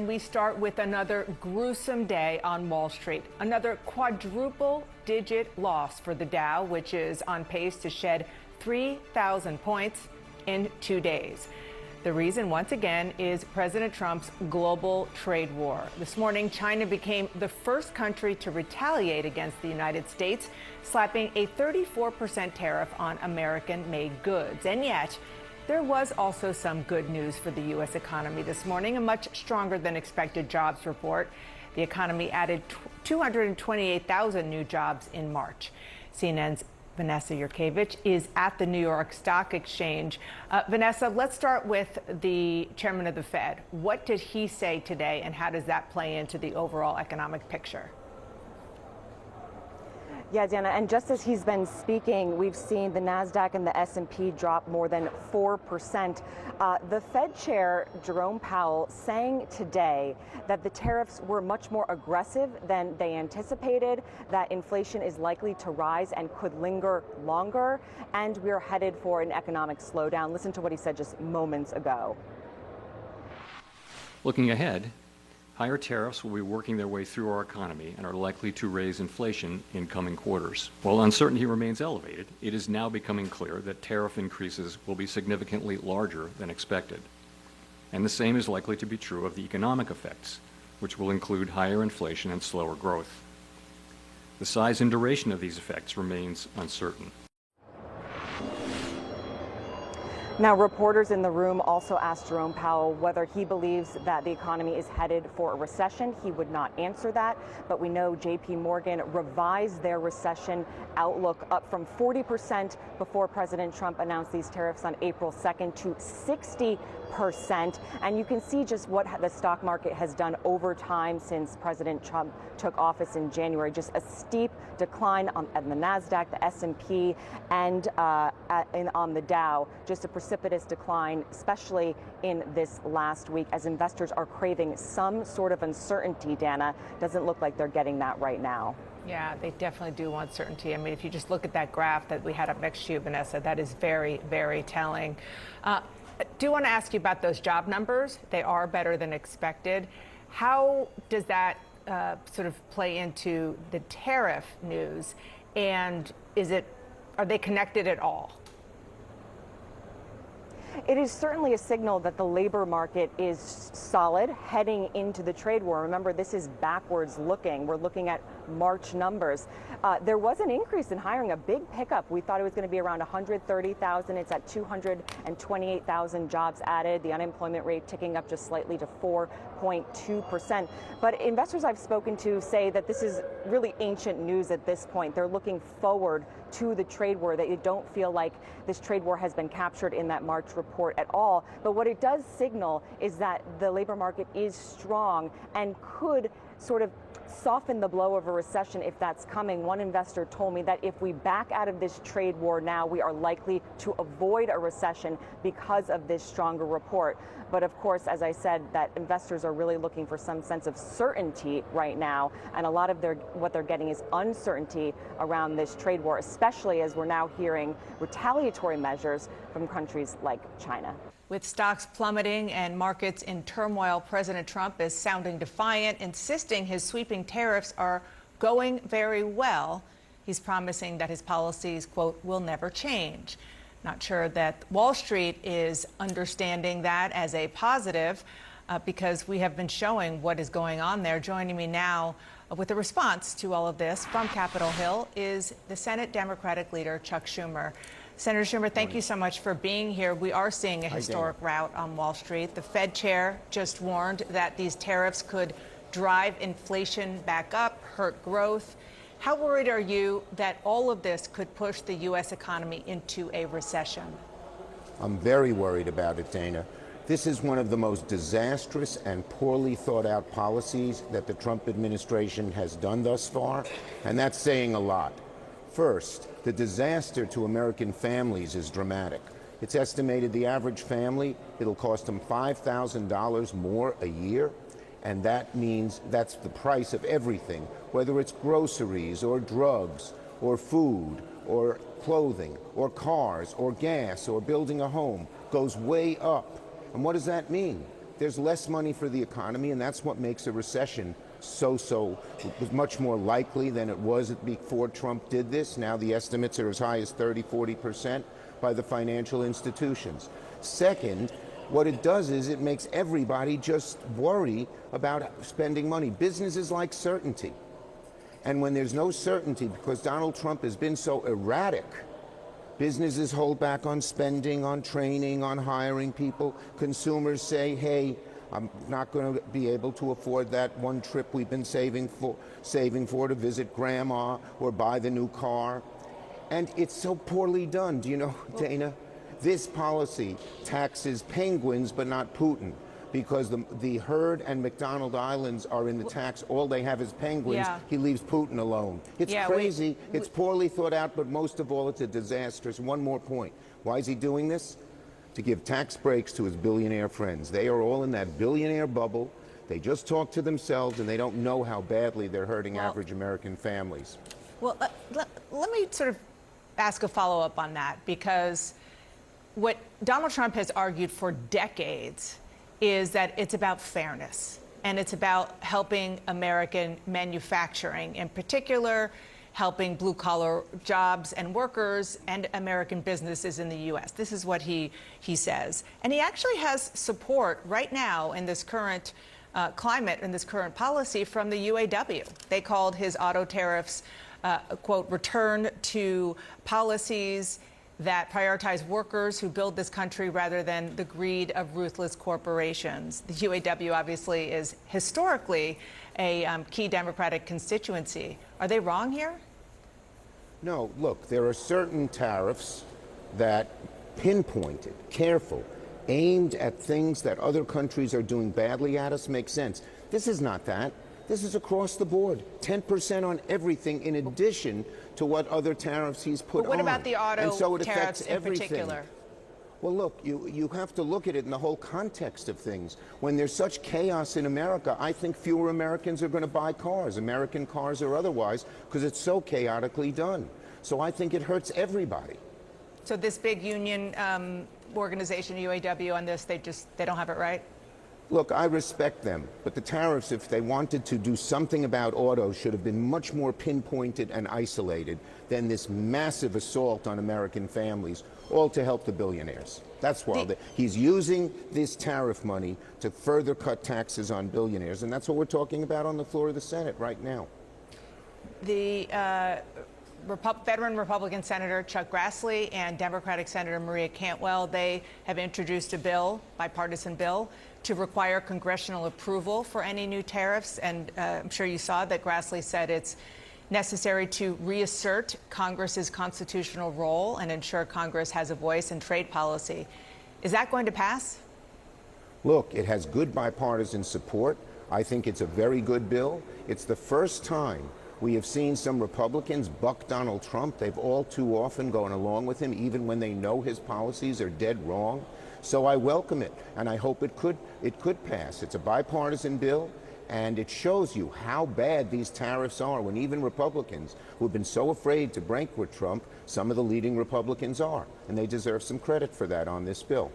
We start with another gruesome day on Wall Street. Another quadruple-digit loss for the Dow, which is on pace to shed 3,000 points in 2 days. The reason, once again, is President Trump's global trade war. This morning, China became the first country to retaliate against the United States, slapping a 34% tariff on American-made goods. And yet, there was also some good news for the U.S. economy this morning, a much stronger than expected jobs report. The economy added 228,000 new jobs in March. CNN's Vanessa Yurkevich is at the New York Stock Exchange. Vanessa, let's start with the chairman of the Fed. What did he say today, and how does that play into the overall economic picture? Yeah, Dana, and just as he's been speaking, we've seen the NASDAQ and the S&P drop more than 4%. The Fed chair, Jerome Powell, saying today that the tariffs were much more aggressive than they anticipated, that inflation is likely to rise and could linger longer, and we're headed for an economic slowdown. Listen to what he said just moments ago. Looking ahead, higher tariffs will be working their way through our economy and are likely to raise inflation in coming quarters. While uncertainty remains elevated, it is now becoming clear that tariff increases will be significantly larger than expected. And the same is likely to be true of the economic effects, which will include higher inflation and slower growth. The size and duration of these effects remains uncertain. Now, reporters in the room also asked Jerome Powell whether he believes that the economy is headed for a recession. He would not answer that, but we know J.P. Morgan revised their recession outlook up from 40% before President Trump announced these tariffs on April 2nd to 60%. And you can see just what the stock market has done over time since President Trump took office in January. Just a steep decline on the NASDAQ, the S&P, and on the Dow. Just a precipitous decline, especially in this last week, as investors are craving some sort of uncertainty. Dana, doesn't look like they're getting that right now. Yeah, they definitely do want certainty. I mean, if you just look at that graph that we had up next to you, Vanessa, that is very, very telling. I do want to ask you about those job numbers. They are better than expected. How does that sort of play into the tariff news? And are they connected at all? It is certainly a signal that the labor market is solid heading into the trade war. Remember, this is backwards looking. We're looking at March numbers. There was an increase in hiring, a big pickup. We thought it was going to be around 130,000. It's at 228,000 jobs added. The unemployment rate ticking up just slightly to 4.2%. But investors I've spoken to say that this is really ancient news at this point. They're looking forward to the trade war, that you don't feel like this trade war has been captured in that March report at all. But what it does signal is that the labor market is strong and could sort of soften the blow of a recession if that's coming. One investor told me that if we back out of this trade war now, we are likely to avoid a recession because of this stronger report. But of course, as I said, that investors are really looking for some sense of certainty right now, and a lot of what they're getting is uncertainty around this trade war, especially as we're now hearing retaliatory measures from countries like China. With stocks plummeting and markets in turmoil, President Trump is sounding defiant, insisting his sweeping tariffs are going very well. He's promising that his policies, quote, will never change. Not sure that Wall Street is understanding that as a positive because we have been showing what is going on there. Joining me now with a response to all of this from Capitol Hill is the Senate Democratic leader, Chuck Schumer. Senator Schumer, thank you so much for being here. We are seeing a historic rout on Wall Street. The Fed chair just warned that these tariffs could drive inflation back up, hurt growth. How worried are you that all of this could push the U.S. economy into a recession? I'm very worried about it, Dana. This is one of the most disastrous and poorly thought out policies that the Trump administration has done thus far, and that's saying a lot. First, the disaster to American families is dramatic. It's estimated the average family, it'll cost them $5,000 more a year, and that means that's the price of everything, whether it's groceries or drugs or food or clothing or cars or gas or building a home, goes way up. And what does that mean? there's less money for the economy, and that's what makes a recession much more likely than it was before Trump did this. Now the estimates are as high as 30–40% by the financial institutions. Second, what it does is it makes everybody just worry about spending money. Businesses like certainty. And when there's no certainty, because Donald Trump has been so erratic, businesses hold back on spending, on training, on hiring people. Consumers say, hey, I'm not going to be able to afford that one trip we've been saving for to visit grandma or buy the new car. And it's so poorly done. Do you know, Dana? This policy taxes penguins, but not Putin, because the herd and McDonald Islands are in the tax. All they have is penguins. Yeah. He leaves Putin alone. It's crazy. It's poorly thought out, but most of all, it's a disaster. So one more point. Why is he doing this? To give tax breaks to his billionaire friends. They are all in that billionaire bubble. They just talk to themselves, and they don't know how badly they're hurting average American families. Well, let me sort of ask a follow-up on that, because what Donald Trump has argued for decades is that it's about fairness, and it's about helping American manufacturing, in particular, helping blue-collar jobs and workers and American businesses in the U.S. This is what he says. And he actually has support right now in this current climate and this current policy from the UAW. They called his auto tariffs, quote, return to policies that prioritize workers who build this country rather than the greed of ruthless corporations. The UAW obviously is historically a key Democratic constituency. Are they wrong here? No, look, there are certain tariffs that pinpointed, careful, aimed at things that other countries are doing badly at us make sense. This is not that. This is across the board, 10% on everything in addition to what other tariffs he's put on. But what about the auto and so it tariffs affects in everything. particular? Well, look, you have to look at it in the whole context of things. When there's such chaos in America, I think fewer Americans are going to buy cars, American cars or otherwise, because it's so chaotically done. So I think it hurts everybody. So this big union organization, UAW, on this, they don't have it right? Look, I respect them, but the tariffs, if they wanted to do something about autos, should have been much more pinpointed and isolated than this massive assault on American families, all to help the billionaires. That's why he's using this tariff money to further cut taxes on billionaires, and that's what we're talking about on the floor of the Senate right now. The veteran Republican Senator Chuck Grassley and Democratic Senator Maria Cantwell, they have introduced a bill, bipartisan bill, to require congressional approval for any new tariffs. And I'm sure you saw that Grassley said it's necessary to reassert Congress's constitutional role and ensure Congress has a voice in trade policy. Is that going to pass? Look, it has good bipartisan support. I think it's a very good bill. It's the first time we have seen some Republicans buck Donald Trump. They've all too often gone along with him, even when they know his policies are dead wrong. So I welcome it, and I hope it could pass. It's a bipartisan bill, and it shows you how bad these tariffs are when even Republicans who have been so afraid to break with Trump, some of the leading Republicans are, and they deserve some credit for that on this bill.